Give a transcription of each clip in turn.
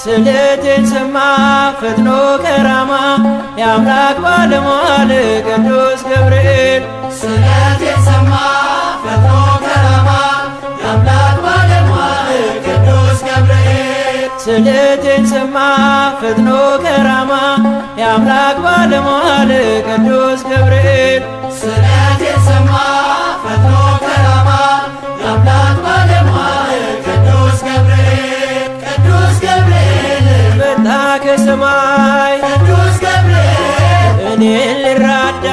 ስለቴን ሰማ ፈጥኖ ከራማ የአምላክ ባለሟል ቅዱስ ገብርኤል። ስለቴን ሰማ ፈጥኖ ከራማ የአምላክ ባለሟል ቅዱስ ገብርኤል። ስለቴን ሰማ ፈጥኖ ከራማ የአምላክ ባለሟል ቅዱስ ገብርኤል። ስለቴን ሰማ ፈጥኖ ከራማ የአምላክ ባለሟል ቅዱስ ገብርኤል። ቅዱስ ገብርኤል መጣ ከሰማይ ቅዱስ ገብርኤል እኔን ልራዳ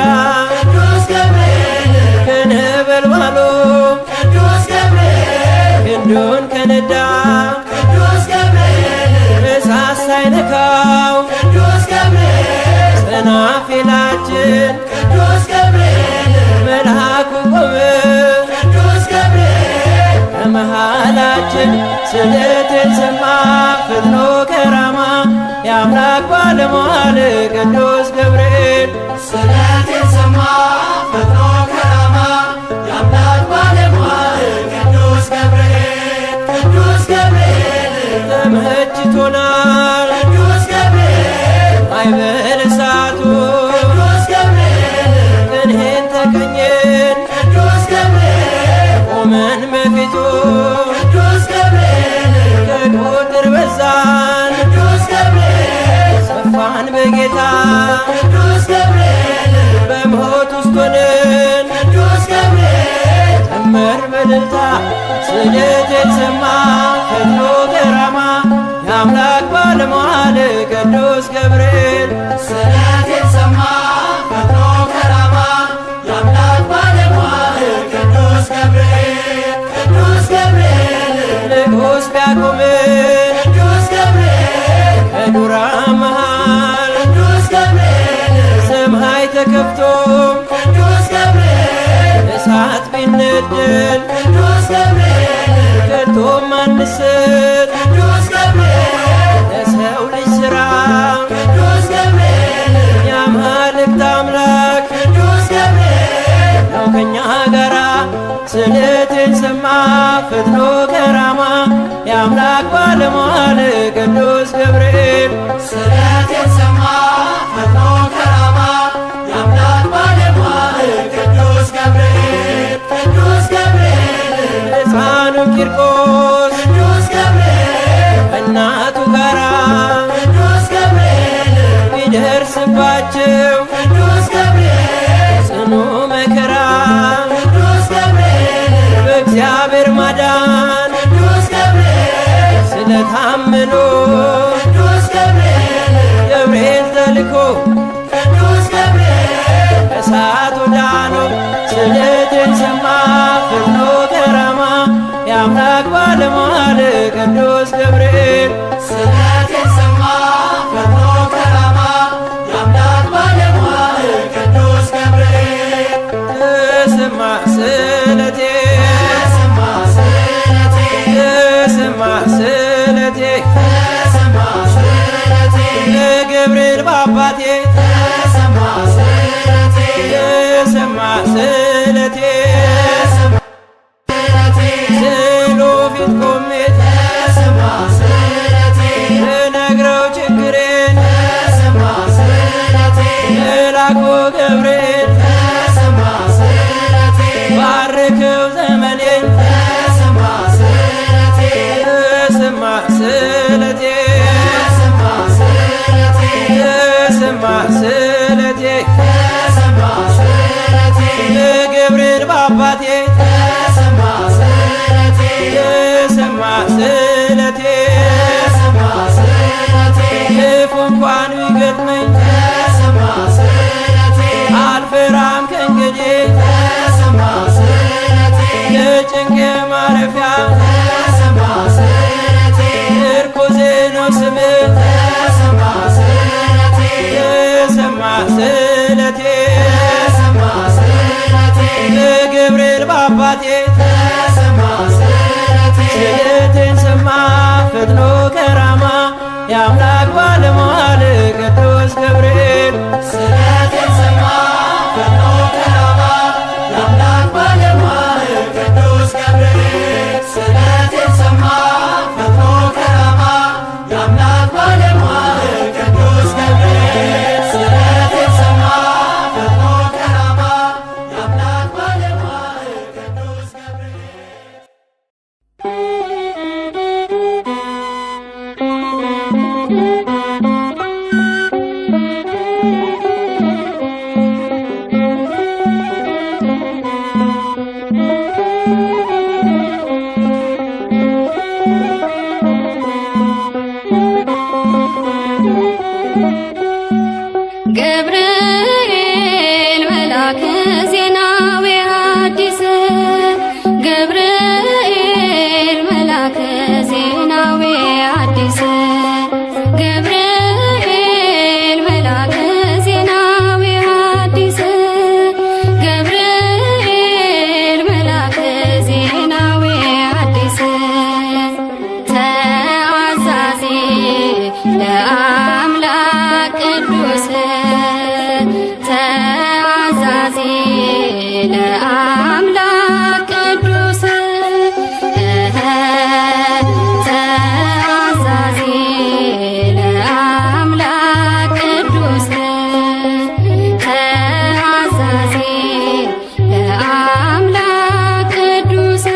ቅዱስ ገብርኤል ከነበልባሉ ቅዱስ ገብርኤል ክንዱን ከነዳ ቅዱስ ገብርኤል እሳት ሳይነካው ቅዱስ ገብርኤል ሰናፊላችን ቅዱስ ገብርኤል መልአኩ ቆመ ቅዱስ ገብርኤል ከመሃላችን። ስለቴን ሰማ ፈጥኖ ከራማ የአምላክ ባለሟል ቅዱስ ገብርኤል። ስለቴን ሰማ ፈጥኖ ከራማ የአምላክ ባለሟል ቅዱስ ገብርኤል። ቅዱስ ገብርኤል ተመችቶናል ቅዱስ ገብርኤል ማዕበለ እሳቱ ቅዱስ ገብርኤል ቅንሄን ተቀኘን ቅዱስ ገብርኤል ቆመን በፊቱ ቅዱስ ገብርኤል ከቁጥር በዛን ቅዱስ ገብርኤል ሰፋን በጌታ ቅዱስ ገብርኤል በሞት ውስጥ ሆነን ቅዱስ ገብርኤል ዘመር በእልልታ። ስለቴን ሰማ ፈጥኖ ከራማ የአምላክ ባለሟል ቅዱስ ገብርኤል። ስለቴን ሰማ ፈጥኖ ከራማ የአምላክ ባለሟል ቅዱስ ገብርኤል። ቅዱስ ገብርኤል ንጉሥ ቢያቆምን ቅዱስ ገብርኤል ከዱራ መሃል ቅዱስ ገብርኤል ሰማይ ተከፍቶ ቅዱስ ገብርኤል እሳት ቢነደድ ቅዱስ ገብርኤል ከቶም አንስት ቅዱስ ገብርኤል ለሰው ልጅ ሥራ ቅዱስ ገብርኤል የአማልክት አምላክ ቅዱስ ገብርኤል ነው ከኛ ጋራ። ስለቴን ሰማ ፈጥኖ ከራማ የአምላክ ባለሟል ቅዱስ ገብርኤል። ስለቴን ሰማ ፈጥኖ ከራማ የአምላክ ባለሟል ቅዱስ ገብርኤል። ቅዱስ ገብርኤል ሕፃኑ ቂርቆስ ቅዱስ ገብርኤል ከእናቱ ጋራ ቅዱስ ገብርኤል ቢደርስባቸው ቅዱስ ገብርኤል ጽኑ መከራ ቅዱስ ገብርኤል በእግዚአብሔር ማዳን ቅዱስ ገብርኤል ስለታመኑ ቅዱስ ገብርኤል ገብርኤል ተልኮ ቅዱስ ገብርኤል እሳት ወዳኑ። ስለቴን ሰማ ፈጥኖ ከራማ የአምላክ ባለሟል ቅዱስ ገብርኤል። ስለቴን ሰማ ፈጥኖ ከራማ የአምላክ ባለሟል ቅዱስ ገብርኤል። ተሰማ ስለቴ ተሰማ ስለቴ ተሰማ ስለቴ ተሰማ ስለቴ ለገብርኤል ባባቴ ተሰማ ስለቴ ተሰማ ስለቴ ተሰማ ስለቴ ስሎ ፊት ቆሜ ተሰማ ስለቴ ልነግረው ችግሬን ተሰማ ስለቴ መልአኩ ገብርኤል ተሰማ ስለቴ ባርከው ዘመኔን ተሰማ ስለቴ ተሰማ ስለቴ ተሰማ ስለቴ ተሰማ የአምላክ ባለሟል ቅዱስ ገብርኤል ስለቴን ሰማ ፈጥኖ ከራማ የአምላክ ባለሟል ቅዱስ ገብርኤል ስለቴን ሰማ ፈጥኖ ከራማ የአምላክ ባለሟል ቅዱስ ገብርኤል ስለቴን ሰማ ፈጥኖ ከራማ የአምላክ ባለሟል ቅዱስ ገብርኤል መልአከ ዜናዊ ሐዲስ ገብርኤል መልአከ ዜናዊ ሐዲስ ገብርኤል መልአከ ዜናዊ ሐዲስ ገብርኤል መልአከ ዜናዊ ሐዲስ ተአዛዚ ለአምላክ ቅዱስ ተአዛዚ ለአምላክ ቅዱስ ተአዛዚ ለአምላክ ቅዱስ ተአዛዚ ለአምላክ ቅዱስ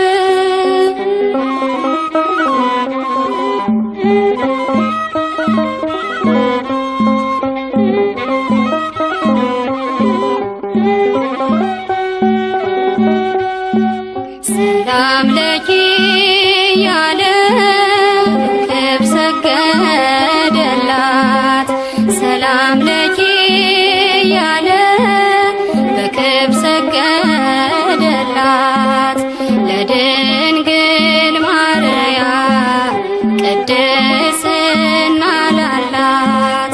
ሰላም ለኪ ያለ ክብ ሰገደላት ሰላም ለኪ ያለ በክብ ሰገደላት ለድንግል ማርያም ቅድስና ላላት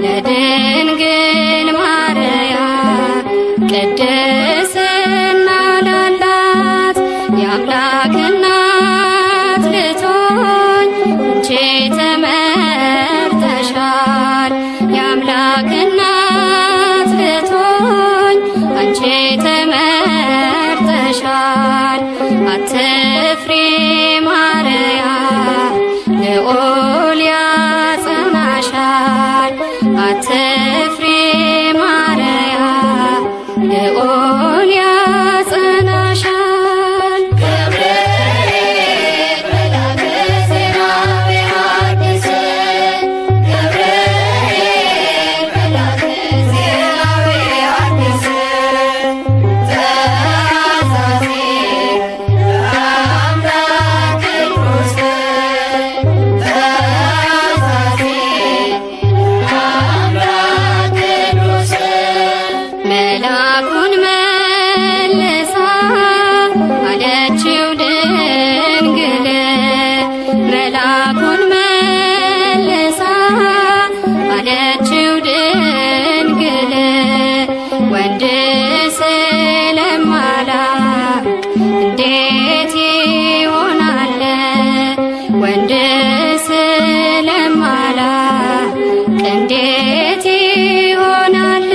ለድንግል ማርያም ቅድስና ላላት የአምላክ እናት ልትሆኝ አንቺ ተመርጠሻል የአምላክ እናት ልትሆኝ አንቺ ተመርጠሻል አትፍሪ ማርያም ልዑል ያጸናሻል አትፍሪ ማርያም ልዑል ያጸናሻል ገብርኤል መልአከ ዜናዊ ሐዲስ ገብርኤል መልአከ ዜናዊ ሐዲስ ተአዛዚ ለአምላክ ቅዱስ ተአዛዚ ለአምላክ ቅዱስ መልአኩን መልሳ አለችው ድንግል መልአኩን መልሳ አለችው ድንግል ወንድ ስለማላውቅ እንዴት ይሆናል ወንድ ስለማላውቅ እንዴት ይሆናል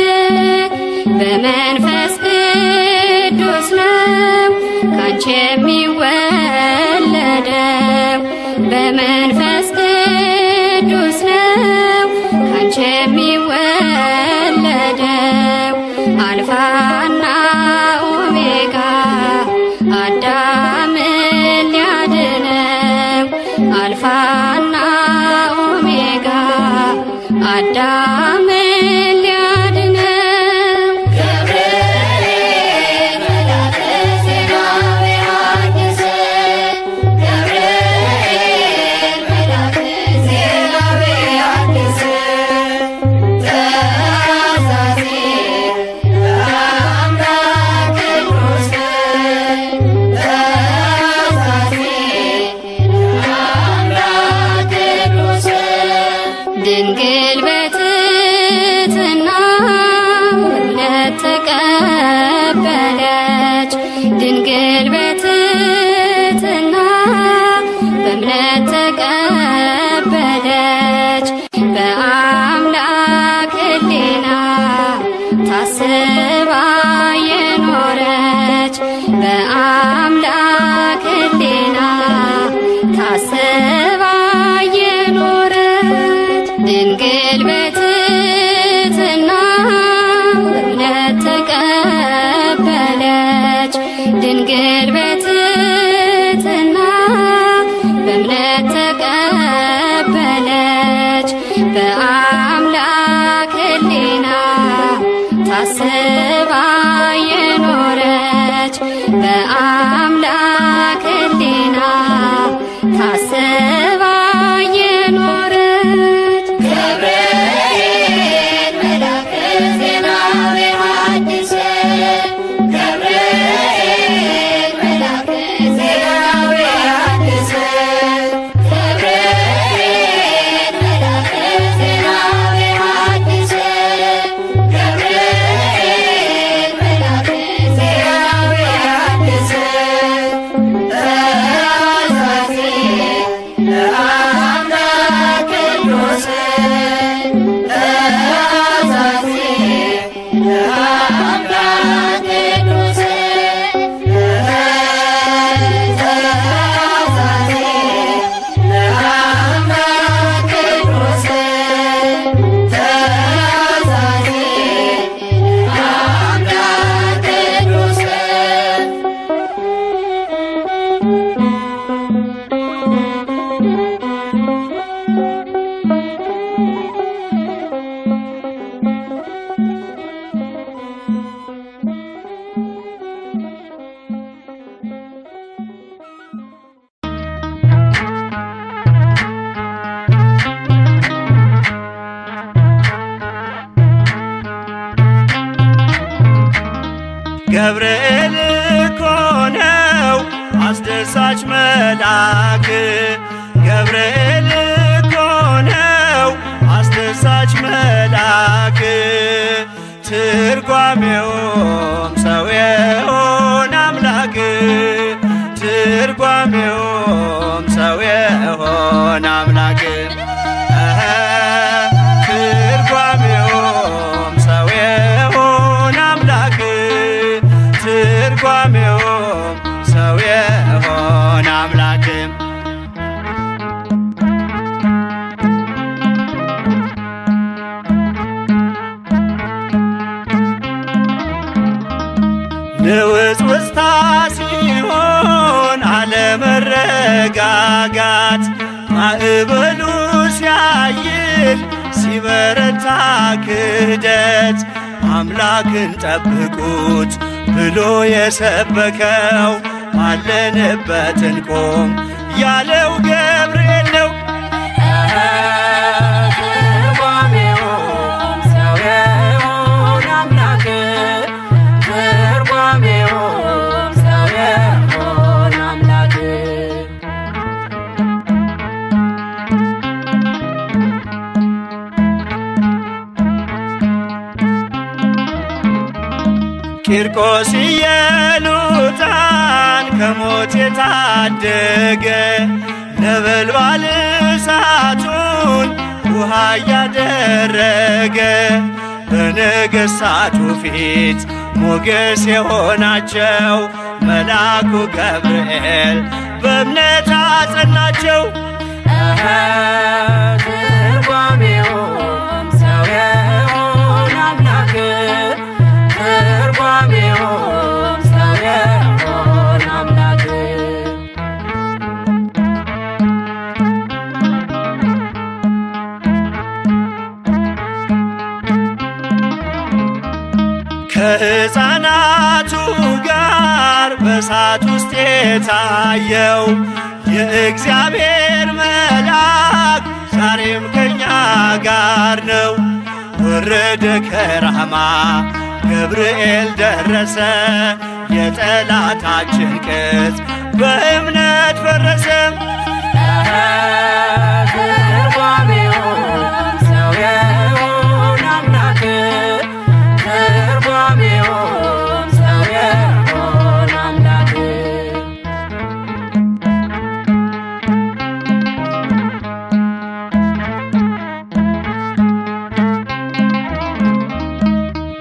በመንፈስ ቅዱስ ነው ካንቺ የሚወለደው በመንፈስ ቅዱስ ነው ካንቺ የሚወለደው አልፋና ኦሜጋ አዳምን ሊያድነው አልፋና ኦሜጋ አዳምን ሊያድነው ገብርኤል መልአከ ዜናዊ ሐዲስ ገብርኤል መልአከ ዜናዊ ሐዲስ ተአዛዚ ለአምላክ ቅዱስ ተአዛዚ ለአምላክ ቅዱስ ድንግል በትሕትና እምነት ተቀበለች ድንግል በትሕትና በእምነት ተቀበለች በእምነት ተቀበለች በአምላክ ሕሊና ታስባ የኖረች በአምላክ ሕሊና ታስባ የኖረች ገብርኤል መልአከ ዜናዊ ሐዲስ ገብርኤል መልአከ ዜናዊ ሐዲስ ገብርኤል መልአከ ዜናዊ ሐዲስ ገብርኤል መልአከ ዜናዊ ሐዲስ ተአዛዚ ለአምላክ ቅዱስ ተአዛዚ ለአምላክ ቅዱስ ተአዛዚ ለአምላክ ቅዱስ ተአዛዚ ለአምላክ ቅዱስ ገብርኤል እኮ ነው አስደሳች መልአክ ገብርኤል እኮ ነው አስደሳች መልአክ ትርጓሜውም ሰው የሆነ አምላክ ትርጓሜውም ሰው የሆነ አምላክ ትርጓሜውም ሰው የሆነ አምላክ ትርጓሜውም ሰው የሆነ አምላክ ንውጽውጽታ ሲሆን አለመረጋጋት ማዕበሉ ሲያይል ሲበረታ ክህደት አምላክን ጠብቁት ብሎ የሰበከው አለንበት እንቆም ያለው ገብርኤል ነው። ትርጓሜውም ሰው የሆነ አምላክ ትርጓሜውም ሰው የሆነ አምላክ ቂርቆስ ኢየሉጣን ከሞት የታደገ ነበልባል እሳቱን ውሃ እያደረገ በነገሥታቱ ፊት ሞገስ የሆናቸው መልአኩ ገብርኤል በእምነት አጸናቸው። ትርጓሜውም ሰው የሆነ አምላክ ትርጓሜውም ሰው የሆነ አምላክ ከሕፃናቱ ጋር በእሳት ውስጥ የታየው የእግዚአብሔር መልአክ ዛሬም ከኛ ጋር ነው። ወረደ ከራማ ገብርኤል ደረሰ የጠላታችን ቅጽ በእምነት ፈረሰ። ትርጓሜውም ሰው የሆነ አምላክ ትርጓሜውም ሰው የሆነ አምላክ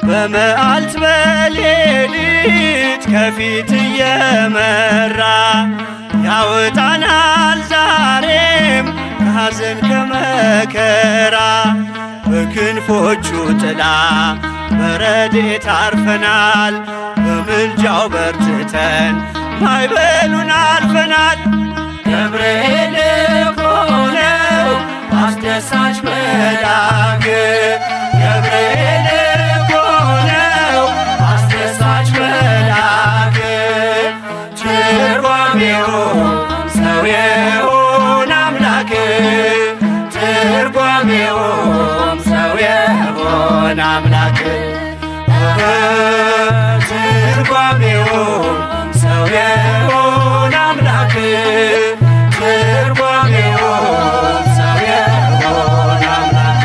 በመዓልት በሌሊት ከፊት እየመራ ያወጣናል ዛሬም ከሐዘን ከመከራ በክንፎቹ ጥላ በረድኤት አርፈናል በምልጃው በርትተን ማዕበሉን አልፈናል። ገብርኤል አስደሳች መልአክ ገብርኤል እኮ ነው አስደሳች መልአክ ትርጓሜውም ሰው የሆነ አምላክ ትርጓሜውም ሰው የሆነ አምላክ ትርጓሜውም ሰው የሆነ አምላክ ትርጓሜውም ሰው የሆነ አምላክ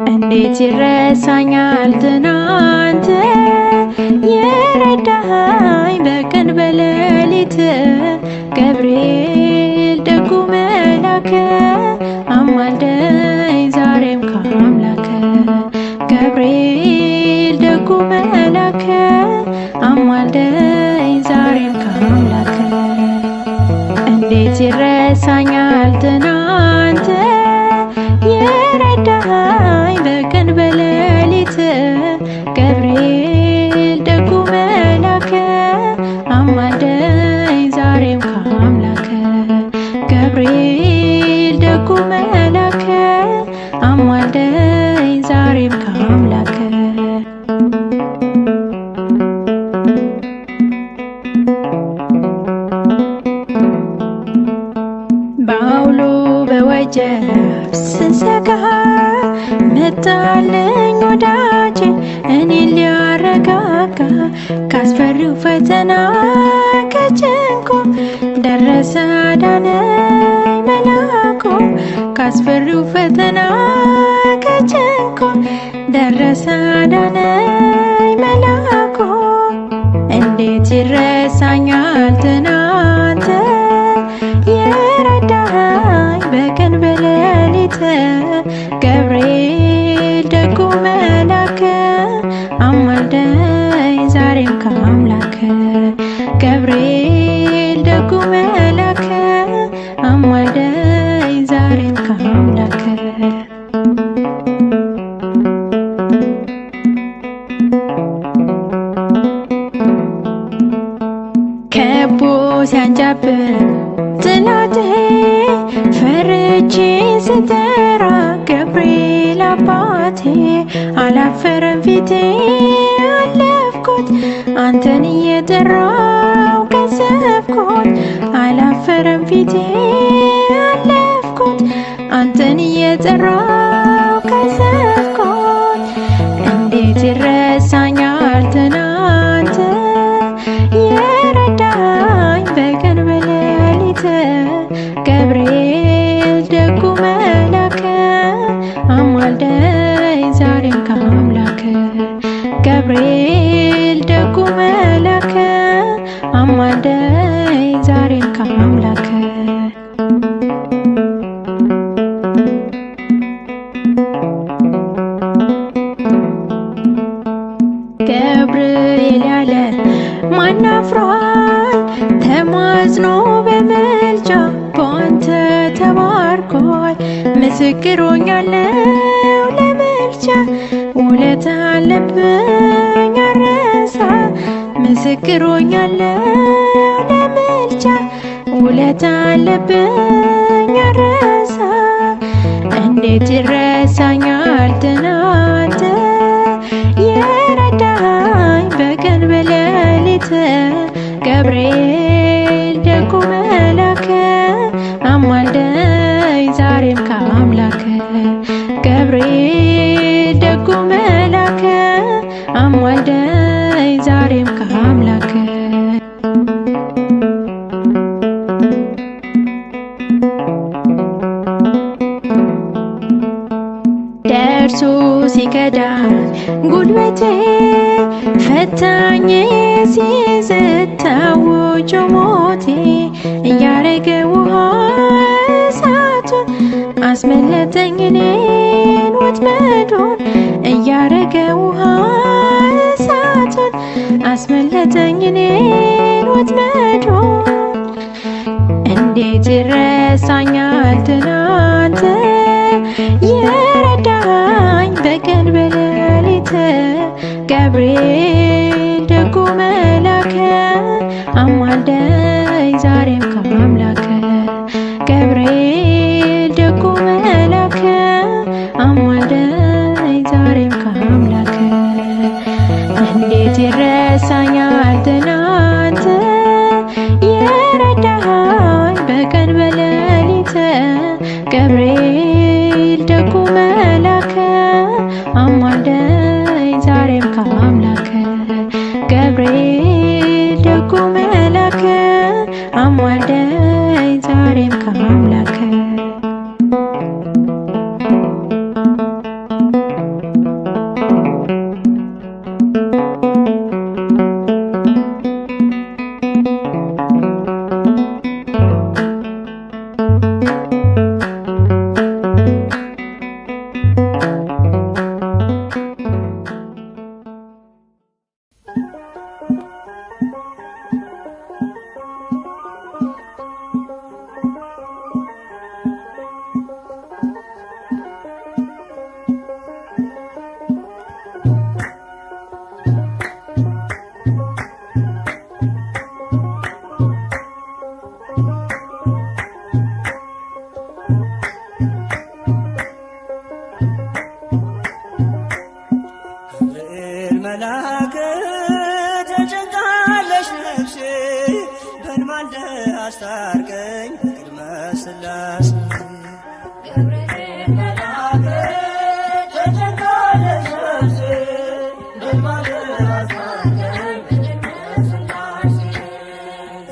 እንዴት ይረሳኛል ትናንት የረዳኸኝ በቀን በሌሊት ገብርኤል ደጉ መልአክ አማልደኝ ዛሬም ከአምላክ ገብርኤል ደጉ መልአክ አማልደኝ ዛሬም ከአምላክ እንዴት ይረሳኛል ትናንት የረዳኸኝ በቀን በሌሊት ገብርኤል ደጉ መልአክ አማልደኝ ዛሬም ከአምላክ ገብርኤል ደጉ መልአክ አማልደኝ ዛሬም ከአምላክ በአውሎ በወጀብ ስሰጋ መጣልኝ ወዳጄ እኔን ሊያረጋጋ ካስፈሪው ፈተና ከጭንቁ ደረሰ አዳነኝ መልአኩ ካስፈሪው ፈተና ከጭንቁ ደረሰ አዳነኝ መልአኩ እንዴት ይረሳኛል ትናንት የረዳኸኝ በቀን በሌሊት ገብርኤል ደጉ መልአክ አማልደኝ ዛሬም ከአምላክ ገብርኤል ደጉ መልአክ አማልደኝ ዛሬም ከአምላክ ከቦ ሲያንጃብብ ጥላቴ ፈርቼ ስጠራ ገብርኤል አባቴ አላፈረም ፊቴ አለፍኩት አንተን እየጠራው ቀሰፍኩት አላፈረም ፊቴ አለፍኩት አንተን እየጠራው ቀሰፍኩት እንዴት ይረሳኛል ትናንት የረዳኸኝ በቀን በሌሊት ገብርኤል ደጉ መልአክ አማልደኝ ዛሬም ከአምላክ ገብርኤል ደጉ መልአክ አማልደኝ ዛሬም ከአምላክ ገብርኤል ያለ ማን አፍሯል ተማጽኖ በምልጃ በአንተ ተባርኳል ምስክር ሆኛለሁ ለምልጃ ውለታ አለብኝ አልረሳ ምስክር ሆኛለሁ ለምልጃ ውለታ አለብኝ አልረሳ እንዴት ይረሳኛል ትናንት የረዳኸኝ በቀን በሌሊት ገብርኤል ደጉ መልአክ አማልደኝ ዛሬም ከአምላክ ገብርኤል ደጉ መልአክ አማልደኝ ዛሬም ከአምላክ በእርሱ ሲከዳኝ ጉልበቴ ፈታኝ ሲዝታውጆ ሞቴ እያረገ ውሃ እሳቱን አስመለጠኝ እኔን ወጥመዱን እያረገ ውሃ እሳቱን አስመለጠኝ እኔን ወጥመዱን እንዴት ይረሳኛል ትናንት የረዳኝ በቀን በሌሊት ገብርኤል ደጉ መላከ አማልደኝ ዛሬም ከአምላከ ገብርኤል ደጉ መላከ አማልደኝ ዛሬም ከአምላከ እንዴት ይረሳኛል ትናንት የረዳኝ በቀን በሌሊት ገብርኤል ደጉ መላከ አማልደኝ ዛሬም ከአምላከ ገብርኤል ደጉ መላከ አማልደኝ ዛሬም ከአምላከ መልአክ ተጨንቃለች ነፍሴ በልማልደ አስታርቀኝ በቅድመ ሥላሴ ገብርኤል መልአክ ተጨንቃለች ነፍሴ በልማልደ አስታርቀኝ በቅድመ ሥላሴ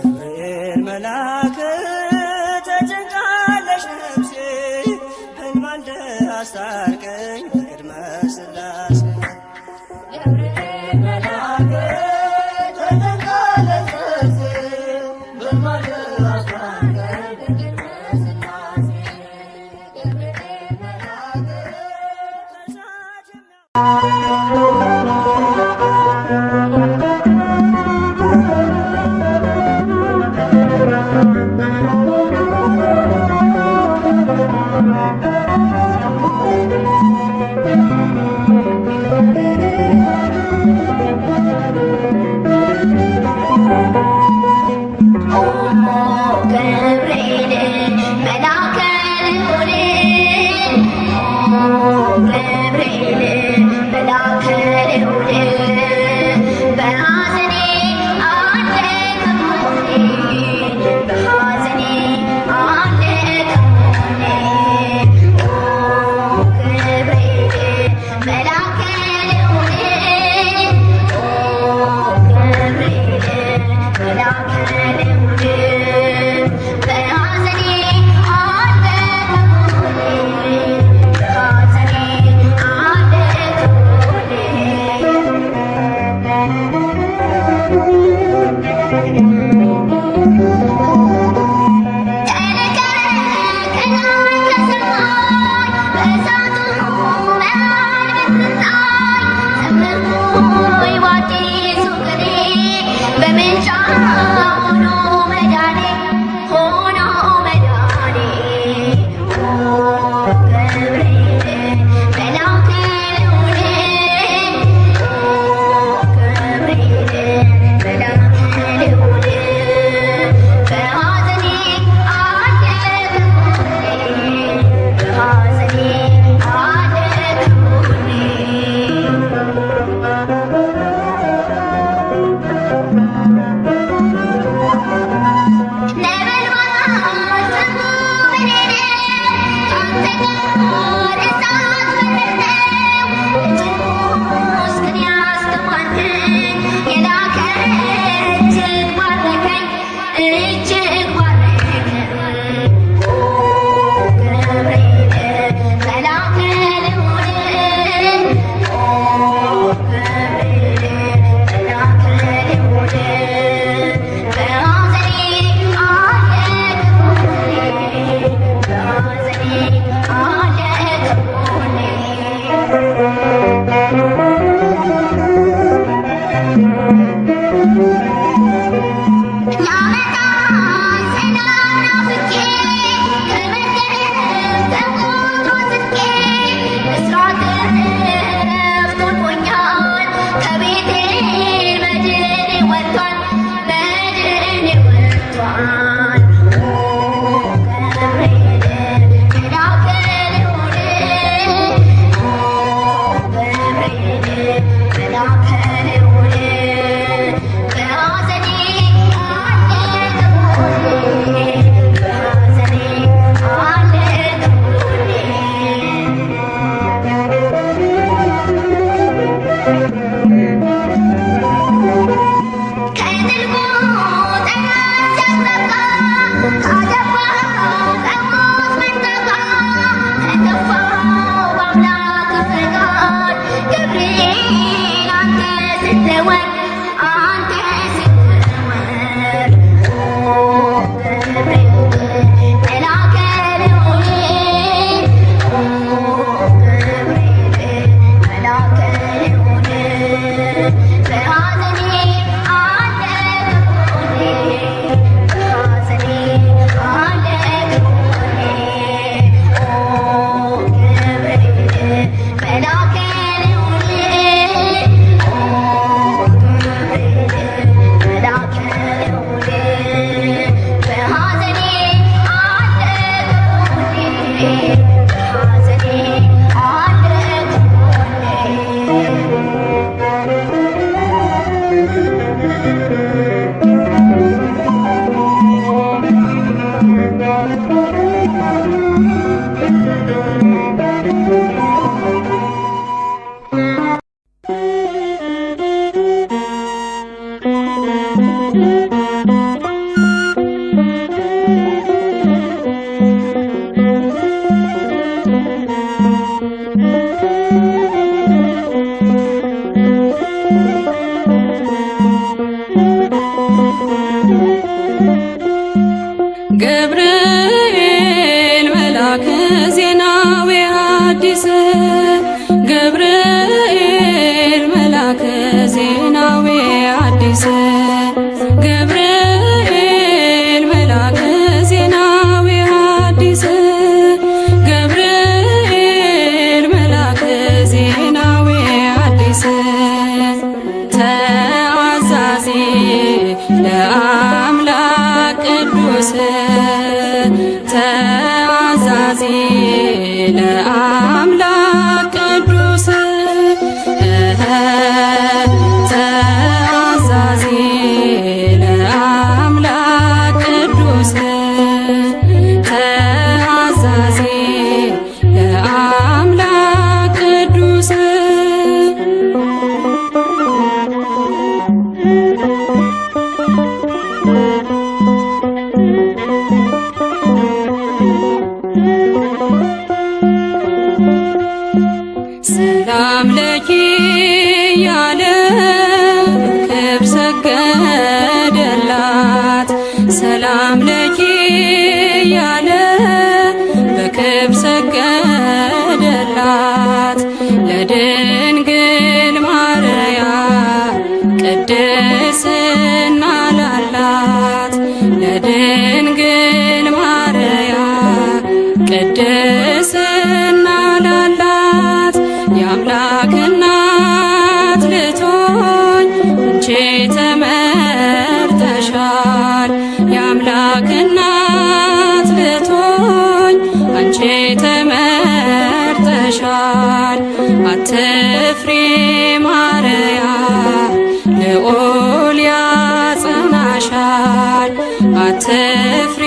ገብርኤል መልአክ ተጨንቃለች ነፍሴ በልማልደ አስታርቀኝ በቅድመ ሥላሴ ገብርኤል መልአከ ዜናዊ ሐዲስ ገብርኤል መልአከ ዜናዊ ሐዲስ ገብርኤል መልአከ ዜናዊ ሐዲስ ገብርኤል መልአከ ዜናዊ ሐዲስ ተአዛዚ ለአምላክ ቅዱስ ተአዛዚ ለአምላክ ቅዱስ ተአዛዚ ለአምላክ ቅዱስ ተአዛዚ ለአምላክ ቅዱስ ሰላም ለኪ ያለ ክብር ሰገደላት ሰላም ለኪ ያለ በክብር ሰገደላት ለድንግል ማርያም ቅድስና ላላት ለድንግል ማርያም ቅድስና ላላት የአምላክ እናት ልትሆኝ አንቺ ተመርጠሻል የአምላክ እናት ልትሆኝ አንቺ ተመርጠሻል አትፍሪ ማርያም ልዑል ያጸናሻል አትፍሪ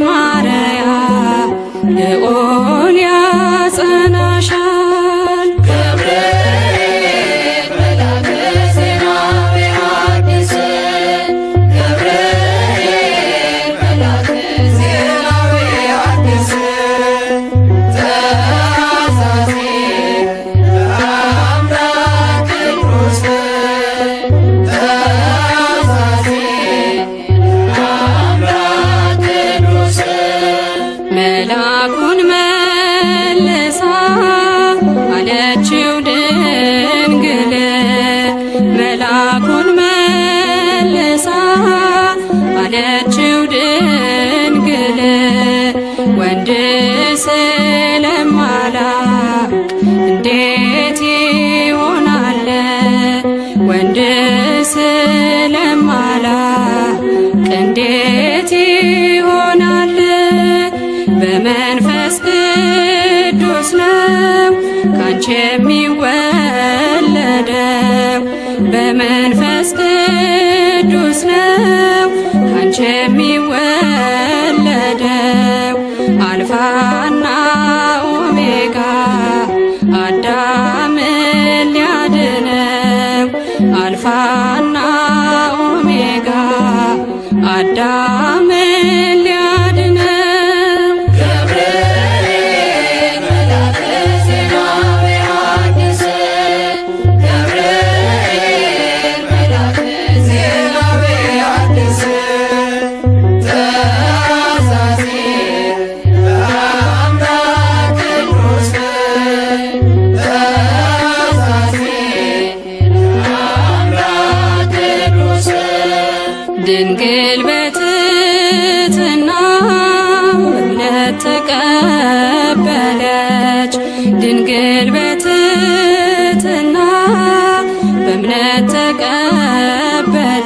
ማርያም ልዑል ያጸናሻል ገብርኤል መልአከ ዜናዊ ሐዲስ ገብርኤል መልአከ ዜናዊ ሐዲስ ተአዛዚ ለአምላክ ቅዱስ ተአዛዚ ለአምላክ ቅዱስ መልአኩን መልሳ አለችው ድንግል መልአኩን መልሳ አለችው ድንግል ወንድ ስለማላውቅ እንዴት ይሆናል ወንድ ስለማላውቅ እንዴት ይሆናል በመንፈስ ቅዱስ ነው ካንቺ የሚወለደው በመንፈስ ቅዱስ ነው ካንቺ የሚወለደው አልፋና ኦሜጋ አዳምን ሊያድነው አልፋና ኦሜጋ አዳምን ሊያድነው ገብርኤል መልአከ ዜናዊ ሐዲስ ገብርኤል መልአከ ዜናዊ ሐዲስ ተአዛዚ ለአምላክ ቅዱስ ተአዛዚ ለአምላክ ቅዱስ ድንግል በትሕትና በእምነት ተቀበለች ድንግል በትሕትና በእምነት ተቀበለች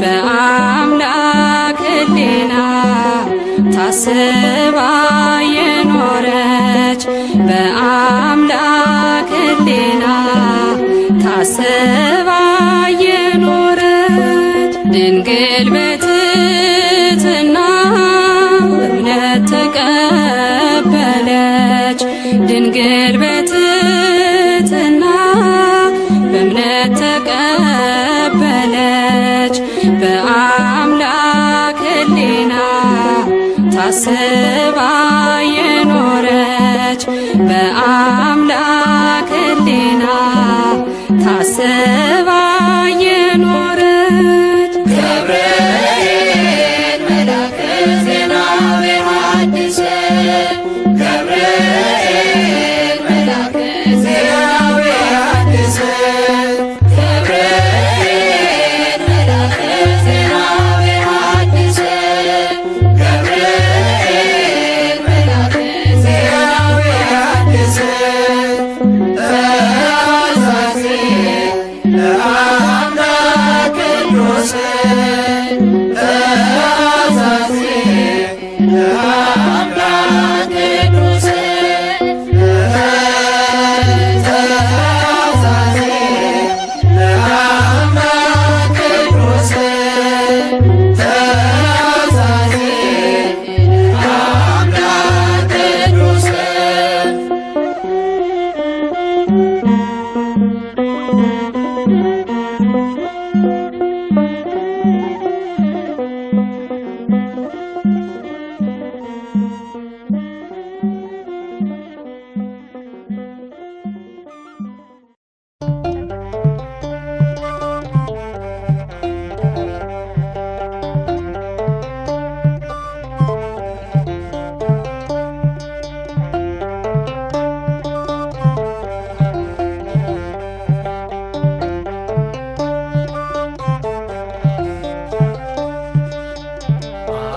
በአምላክ ሕሊና ታስባ የኖረች በአምላክ ሕሊና ታስባ የኖረች ድንግል በትሕትና በእምነት ተቀበለች ድንግል ድንግል በትሕትና በእምነት ተቀበለች። በአምላክ ሕሊና ታስባ የኖረች በአምላክ ሕሊና ታስባ የኖረች ገብርኤል መልአከ ዜናዊ ሐዲስ ገብርኤል መልአከ ዜናዊ ሐዲስ ገብርኤል መልአከ ዜናዊ ሐዲስ ገብርኤል መልአከ ዜናዊ ሐዲስ ተአዛዚ ለአምላክ ቅዱስ ተአዛዚ ለአምላክ ቅዱስ ተአዛዚ ለአምላክ ቅዱስ ተአዛዚ ለአምላክ ቅዱስ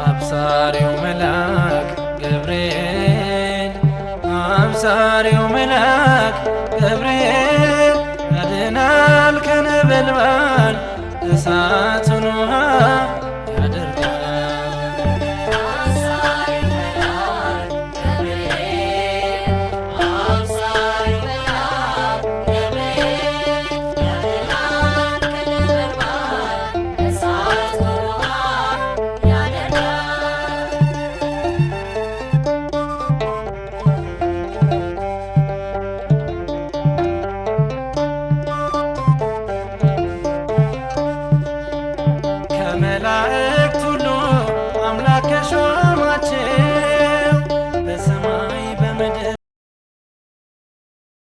አብሳሪው መልአክ ገብርኤል አብሳሪው መልአክ ገብርኤል ያድናል ከነበልባል እሳቱን ውሃ